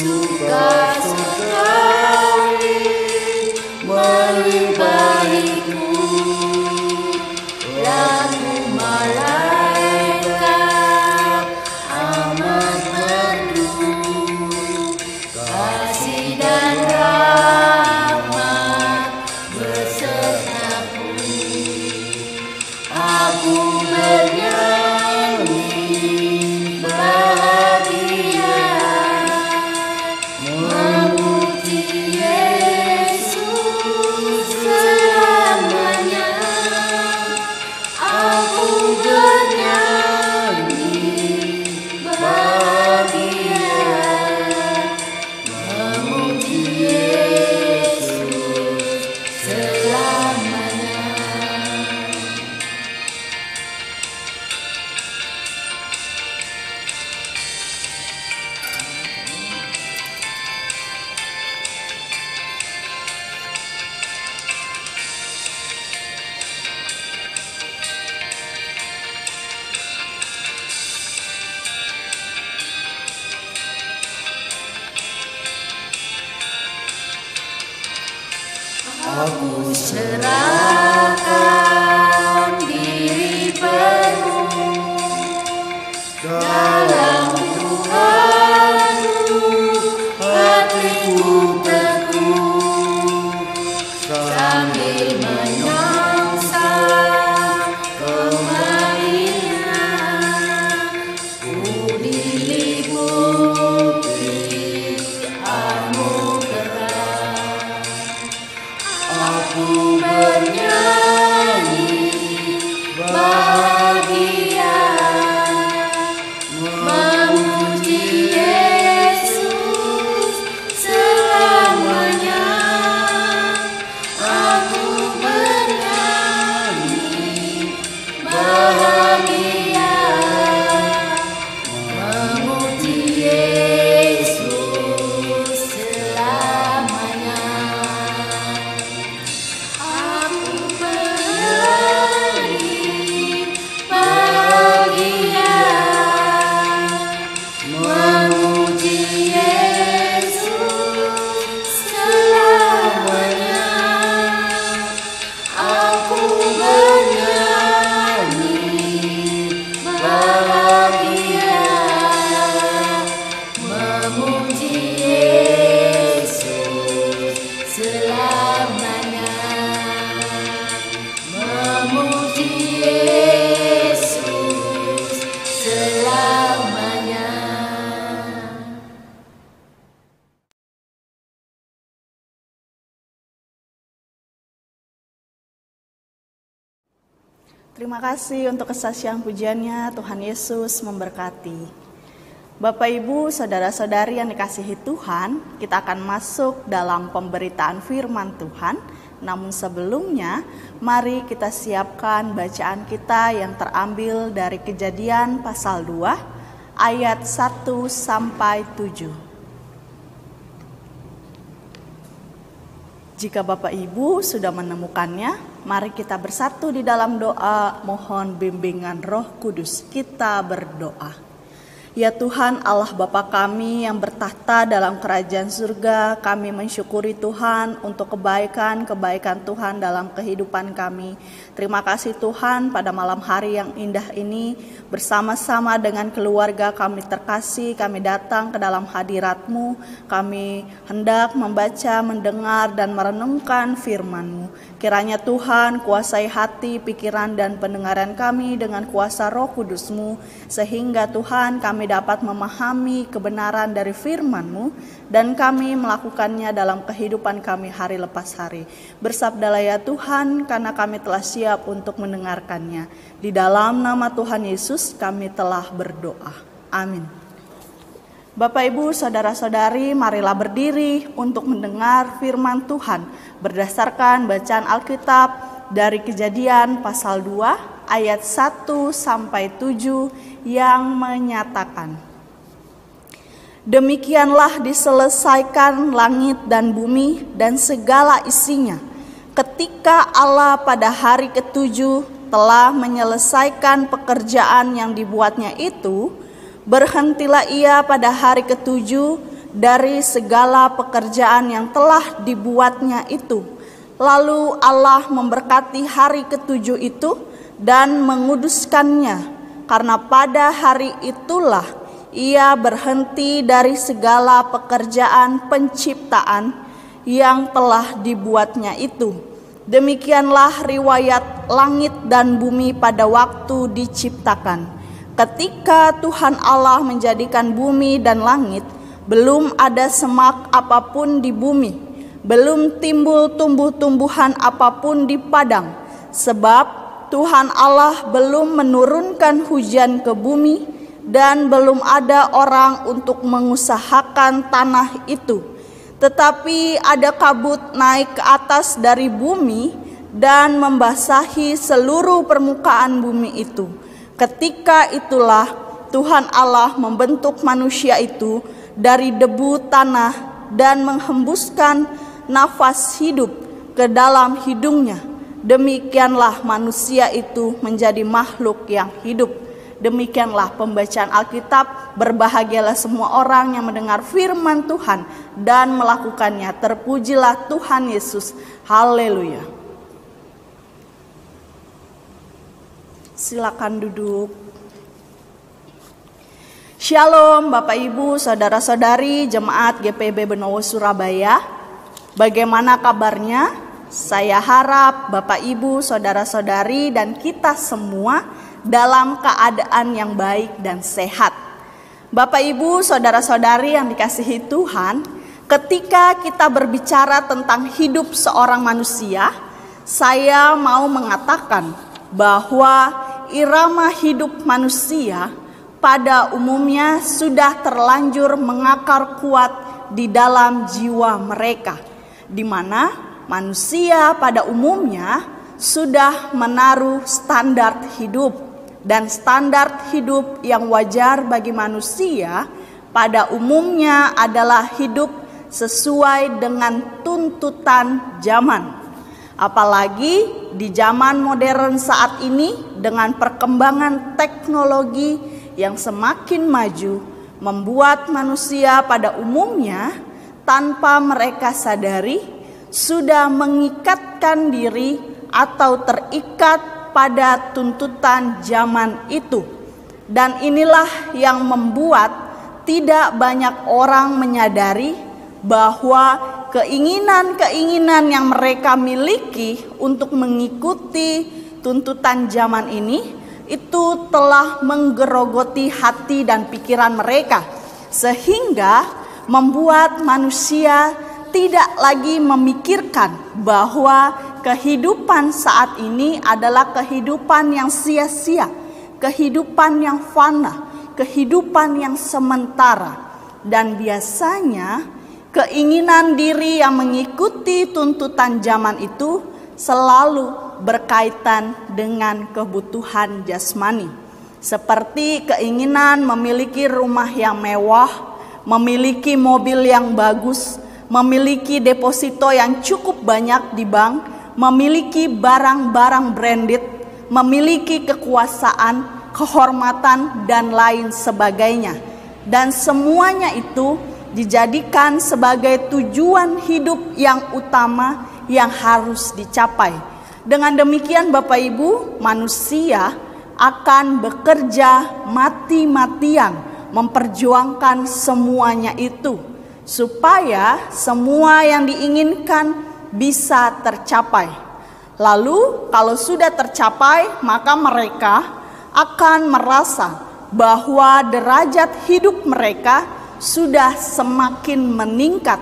suka sekali melimpahku, lagu malaikat amat merdu, kasih dan rahmat besertaku. Aku bernyanyi bahagia, memuji Yesus selamanya. Aku bernyanyi bahagia, memuji Yesus selamanya. Aku serahkan diri penuh dalam Tuhanku, hatiku teguh sambil menyongsong kembalinya. Ku diliputi anugerah. Aku bernyanyi bahagia, memuji Yesus selamanya. Aku bernyanyi bahagia, memuji Yesus selamanya. Aku bernyanyi bahagia, memuji Yesus selamanya. Aku bernyanyi bahagia, memuji Yesus selamanya. Memuji Yesus selamanya. Terima kasih untuk kesaksian pujiannya. Tuhan Yesus memberkati. Bapak, Ibu, saudara-saudari yang dikasihi Tuhan, kita akan masuk dalam pemberitaan firman Tuhan. Namun sebelumnya, mari kita siapkan bacaan kita yang terambil dari Kejadian pasal 2 ayat 1 sampai 7. Jika Bapak Ibu sudah menemukannya, mari kita bersatu di dalam doa mohon bimbingan Roh Kudus. Kita berdoa. Ya Tuhan Allah Bapa kami yang bertahta dalam kerajaan surga, kami mensyukuri Tuhan untuk kebaikan-kebaikan Tuhan dalam kehidupan kami. Terima kasih Tuhan pada malam hari yang indah ini bersama-sama dengan keluarga kami terkasih, kami datang ke dalam hadirat-Mu. Kami hendak membaca, mendengar dan merenungkan firman-Mu. Kiranya Tuhan kuasai hati, pikiran dan pendengaran kami dengan kuasa Roh Kudus-Mu, sehingga Tuhan kami dapat memahami kebenaran dari firman-Mu dan kami melakukannya dalam kehidupan kami hari lepas hari. Bersabdalah ya Tuhan, karena kami telah siap untuk mendengarkannya. Di dalam nama Tuhan Yesus kami telah berdoa. Amin. Bapak, Ibu, saudara-saudari, marilah berdiri untuk mendengar firman Tuhan berdasarkan bacaan Alkitab dari Kejadian pasal 2 ayat 1 sampai 7 yang menyatakan, demikianlah diselesaikan langit dan bumi dan segala isinya, ketika Allah pada hari ketujuh telah menyelesaikan pekerjaan yang dibuatnya itu. Berhentilah ia pada hari ketujuh dari segala pekerjaan yang telah dibuatnya itu. Lalu Allah memberkati hari ketujuh itu dan menguduskannya, karena pada hari itulah Ia berhenti dari segala pekerjaan penciptaan yang telah dibuatnya itu. Demikianlah riwayat langit dan bumi pada waktu diciptakan. Ketika Tuhan Allah menjadikan bumi dan langit, belum ada semak apapun di bumi, belum timbul tumbuh-tumbuhan apapun di padang, sebab Tuhan Allah belum menurunkan hujan ke bumi, dan belum ada orang untuk mengusahakan tanah itu. Tetapi ada kabut naik ke atas dari bumi dan membasahi seluruh permukaan bumi itu. Ketika itulah Tuhan Allah membentuk manusia itu dari debu tanah dan menghembuskan nafas hidup ke dalam hidungnya. Demikianlah manusia itu menjadi makhluk yang hidup. Demikianlah pembacaan Alkitab. Berbahagialah semua orang yang mendengar firman Tuhan dan melakukannya. Terpujilah Tuhan Yesus. Haleluya. Silakan duduk. Shalom Bapak Ibu, Saudara-saudari Jemaat GPB Benowo Surabaya. Bagaimana kabarnya? Saya harap Bapak Ibu, Saudara-saudari dan kita semua dalam keadaan yang baik dan sehat. Bapak Ibu, Saudara-saudari yang dikasihi Tuhan, ketika kita berbicara tentang hidup seorang manusia, saya mau mengatakan bahwa irama hidup manusia pada umumnya sudah terlanjur mengakar kuat di dalam jiwa mereka, di mana manusia pada umumnya sudah menaruh standar hidup, dan standar hidup yang wajar bagi manusia pada umumnya adalah hidup sesuai dengan tuntutan zaman. Apalagi di zaman modern saat ini dengan perkembangan teknologi yang semakin maju, membuat manusia pada umumnya tanpa mereka sadari sudah mengikatkan diri atau terikat pada tuntutan zaman itu. Dan inilah yang membuat tidak banyak orang menyadari bahwa keinginan-keinginan yang mereka miliki untuk mengikuti tuntutan zaman ini itu telah menggerogoti hati dan pikiran mereka, sehingga membuat manusia tidak lagi memikirkan bahwa kehidupan saat ini adalah kehidupan yang sia-sia, kehidupan yang fana, kehidupan yang sementara. Dan biasanya keinginan diri yang mengikuti tuntutan zaman itu selalu berkaitan dengan kebutuhan jasmani, seperti keinginan memiliki rumah yang mewah, memiliki mobil yang bagus, memiliki deposito yang cukup banyak di bank, memiliki barang-barang branded, memiliki kekuasaan, kehormatan, dan lain sebagainya. Dan semuanya itu dijadikan sebagai tujuan hidup yang utama yang harus dicapai. Dengan demikian Bapak Ibu, manusia akan bekerja mati-matian memperjuangkan semuanya itu, supaya semua yang diinginkan bisa tercapai. Lalu kalau sudah tercapai, maka mereka akan merasa bahwa derajat hidup mereka sudah semakin meningkat.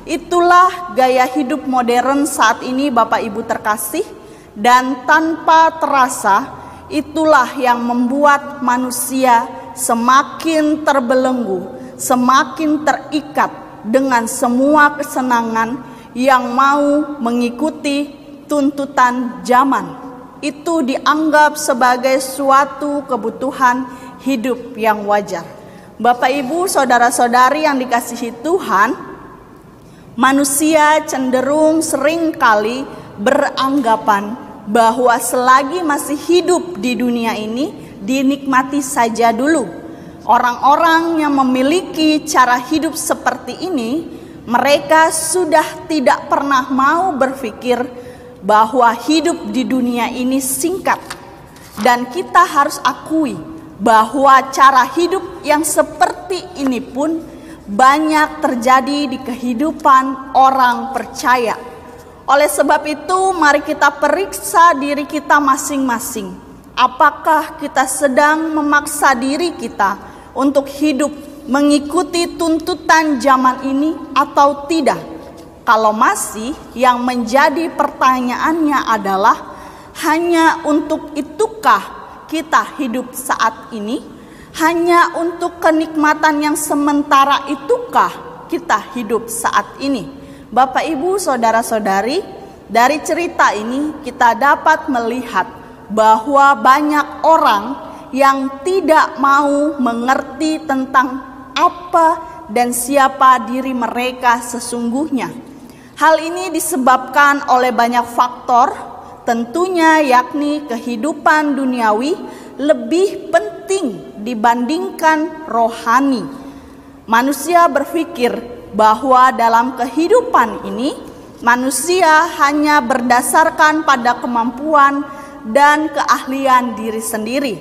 Itulah gaya hidup modern saat ini Bapak Ibu terkasih, dan tanpa terasa itulah yang membuat manusia semakin terbelenggu, semakin terikat dengan semua kesenangan yang mau mengikuti tuntutan zaman. Itu dianggap sebagai suatu kebutuhan hidup yang wajar. Bapak Ibu, saudara-saudari yang dikasihi Tuhan, manusia cenderung seringkali beranggapan bahwa selagi masih hidup di dunia ini, dinikmati saja dulu. Orang-orang yang memiliki cara hidup seperti ini, mereka sudah tidak pernah mau berpikir bahwa hidup di dunia ini singkat. Dan kita harus akui bahwa cara hidup yang seperti ini pun banyak terjadi di kehidupan orang percaya. Oleh sebab itu, mari kita periksa diri kita masing-masing. Apakah kita sedang memaksa diri kita untuk hidup mengikuti tuntutan zaman ini atau tidak? Kalau masih, yang menjadi pertanyaannya adalah, hanya untuk itukah kita hidup saat ini? Hanya untuk kenikmatan yang sementara itukah kita hidup saat ini? Bapak, Ibu, saudara-saudari, dari cerita ini kita dapat melihat bahwa banyak orang yang tidak mau mengerti tentang apa dan siapa diri mereka sesungguhnya. Hal ini disebabkan oleh banyak faktor, tentunya yakni kehidupan duniawi lebih penting dibandingkan rohani. Manusia berpikir bahwa dalam kehidupan ini manusia hanya berdasarkan pada kemampuan dan keahlian diri sendiri.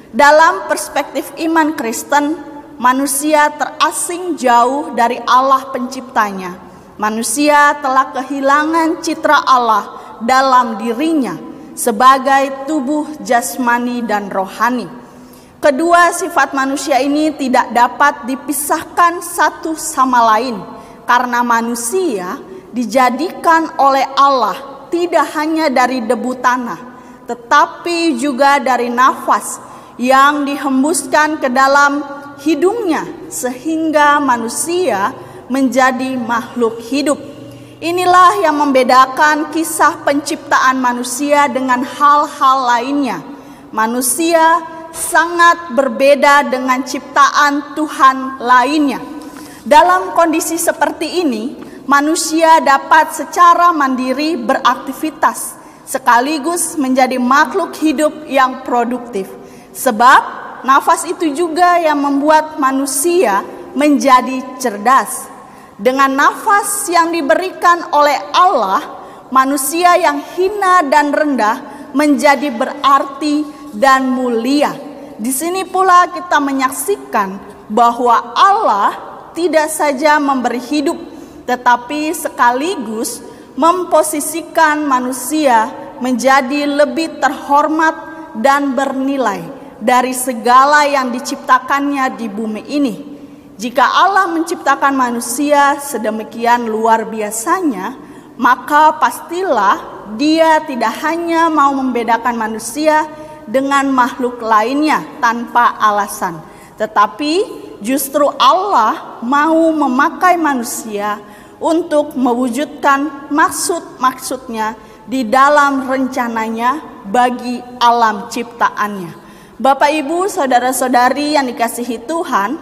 Dalam perspektif iman Kristen, manusia terasing jauh dari Allah penciptanya. Manusia telah kehilangan citra Allah dalam dirinya sebagai tubuh jasmani dan rohani. Kedua sifat manusia ini tidak dapat dipisahkan satu sama lain, karena manusia dijadikan oleh Allah tidak hanya dari debu tanah, tetapi juga dari nafas yang dihembuskan ke dalam hidungnya, sehingga manusia menjadi makhluk hidup. Inilah yang membedakan kisah penciptaan manusia dengan hal-hal lainnya. Manusia sangat berbeda dengan ciptaan Tuhan lainnya. Dalam kondisi seperti ini, manusia dapat secara mandiri beraktivitas, sekaligus menjadi makhluk hidup yang produktif. Sebab nafas itu juga yang membuat manusia menjadi cerdas. Dengan nafas yang diberikan oleh Allah, manusia yang hina dan rendah menjadi berarti dan mulia. Di sini pula kita menyaksikan bahwa Allah tidak saja memberi hidup, tetapi sekaligus memposisikan manusia menjadi lebih terhormat dan bernilai dari segala yang diciptakannya di bumi ini. Jika Allah menciptakan manusia sedemikian luar biasanya, maka pastilah Dia tidak hanya mau membedakan manusia dengan makhluk lainnya tanpa alasan, tetapi justru Allah mau memakai manusia untuk mewujudkan maksud-maksudnya di dalam rencananya bagi alam ciptaannya. Bapak, Ibu, saudara-saudari yang dikasihi Tuhan,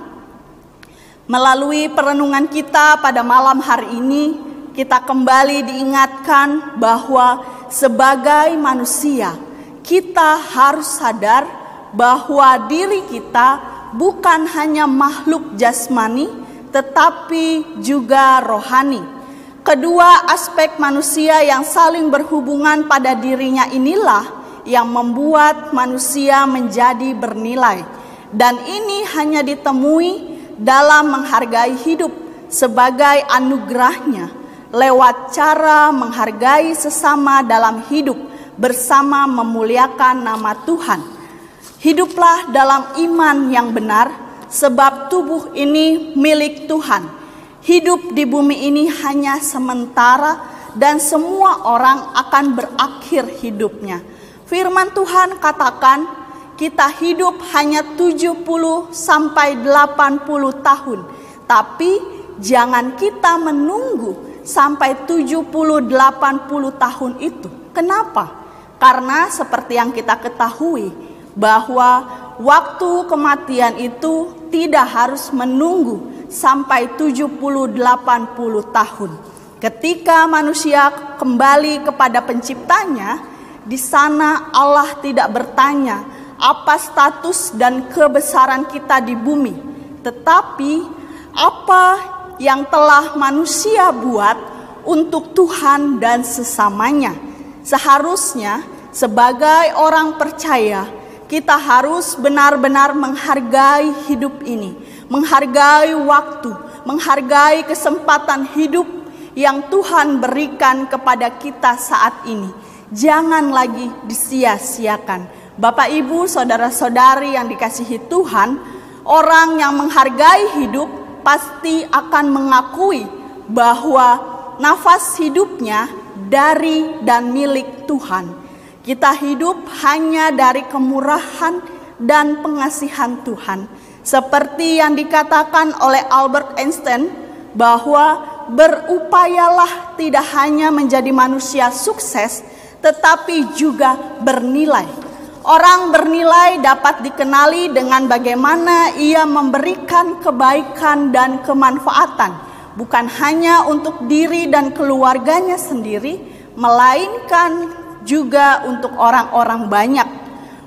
melalui perenungan kita pada malam hari ini, kita kembali diingatkan bahwa sebagai manusia, kita harus sadar bahwa diri kita bukan hanya makhluk jasmani, tetapi juga rohani. Kedua aspek manusia yang saling berhubungan pada dirinya inilah yang membuat manusia menjadi bernilai. Dan ini hanya ditemui dalam menghargai hidup sebagai anugerahnya lewat cara menghargai sesama dalam hidup bersama memuliakan nama Tuhan. Hiduplah dalam iman yang benar, sebab tubuh ini milik Tuhan. Hidup di bumi ini hanya sementara dan semua orang akan berakhir hidupnya. Firman Tuhan katakan, kita hidup hanya 70 sampai 80 tahun. Tapi jangan kita menunggu sampai 70-80 tahun itu. Kenapa? Karena seperti yang kita ketahui bahwa waktu kematian itu tidak harus menunggu sampai 70-80 tahun. Ketika manusia kembali kepada penciptanya, di sana Allah tidak bertanya, apa status dan kebesaran kita di bumi, tetapi apa yang telah manusia buat untuk Tuhan dan sesamanya. Seharusnya sebagai orang percaya, kita harus benar-benar menghargai hidup ini, menghargai waktu, menghargai kesempatan hidup yang Tuhan berikan kepada kita saat ini. Jangan lagi disia-siakan. Bapak, Ibu, saudara-saudari yang dikasihi Tuhan, orang yang menghargai hidup pasti akan mengakui bahwa nafas hidupnya dari dan milik Tuhan. Kita hidup hanya dari kemurahan dan pengasihan Tuhan. Seperti yang dikatakan oleh Albert Einstein, bahwa berupayalah tidak hanya menjadi manusia sukses, tetapi juga bernilai. Orang bernilai dapat dikenali dengan bagaimana ia memberikan kebaikan dan kemanfaatan, bukan hanya untuk diri dan keluarganya sendiri, melainkan juga untuk orang-orang banyak.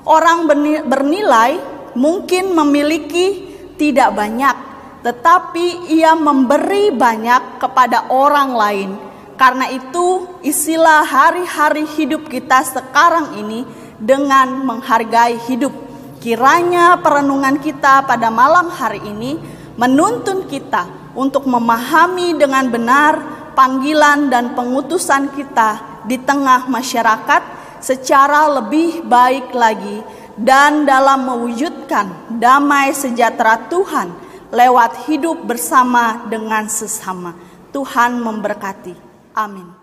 Orang bernilai mungkin memiliki tidak banyak, tetapi ia memberi banyak kepada orang lain. Karena itu, isilah hari-hari hidup kita sekarang ini dengan menghargai hidup. Kiranya perenungan kita pada malam hari ini menuntun kita untuk memahami dengan benar panggilan dan pengutusan kita di tengah masyarakat secara lebih baik lagi, dan dalam mewujudkan damai sejahtera Tuhan lewat hidup bersama dengan sesama. Tuhan memberkati. Amin.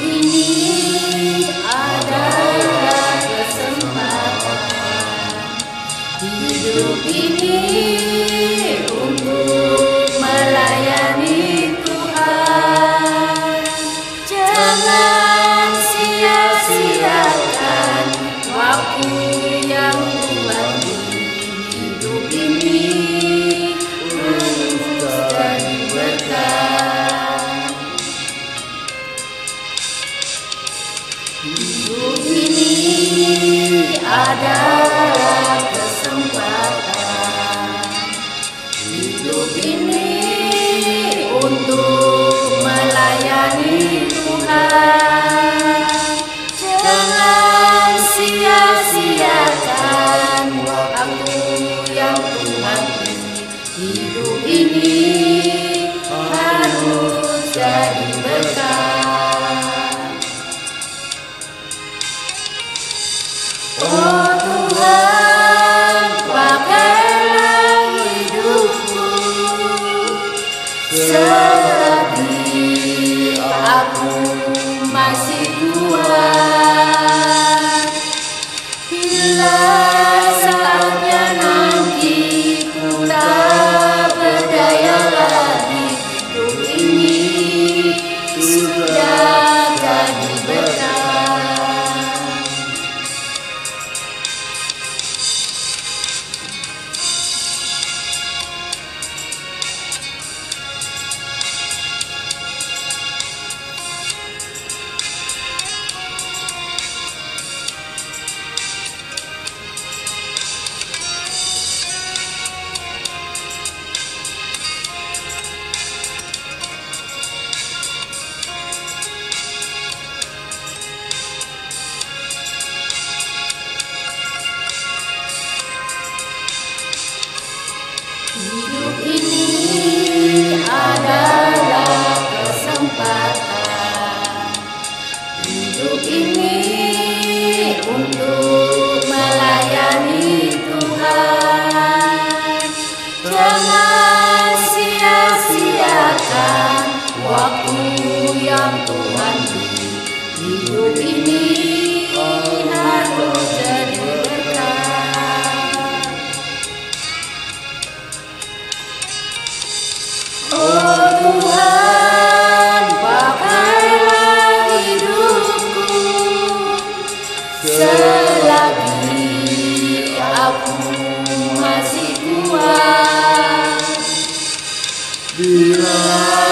Ini adalah kesempatan hidup ini untuk melayani Tuhan. Jangan sia-siakan waktu yang Tuhan beri. Hidup ini terus jadi berkat. Hidup ini adalah kesempatan. Hidup ini untuk melayani Tuhan. Jangan sia-siakan waktu yang Tuhan beri. Hidup ini harus jadi berkat. Oh Tuhan, pakailah hidupku selagi aku masih kuat. Bila saatnya nanti ku tak berdaya lagi, hidup ini sudah jadi berkat. Hidup ini adalah kesempatan. Hidup ini untuk melayani Tuhan. Jangan sia-siakan waktu yang Tuhan beri. Hidup ini harus jadi berkat. masih kuat. Bila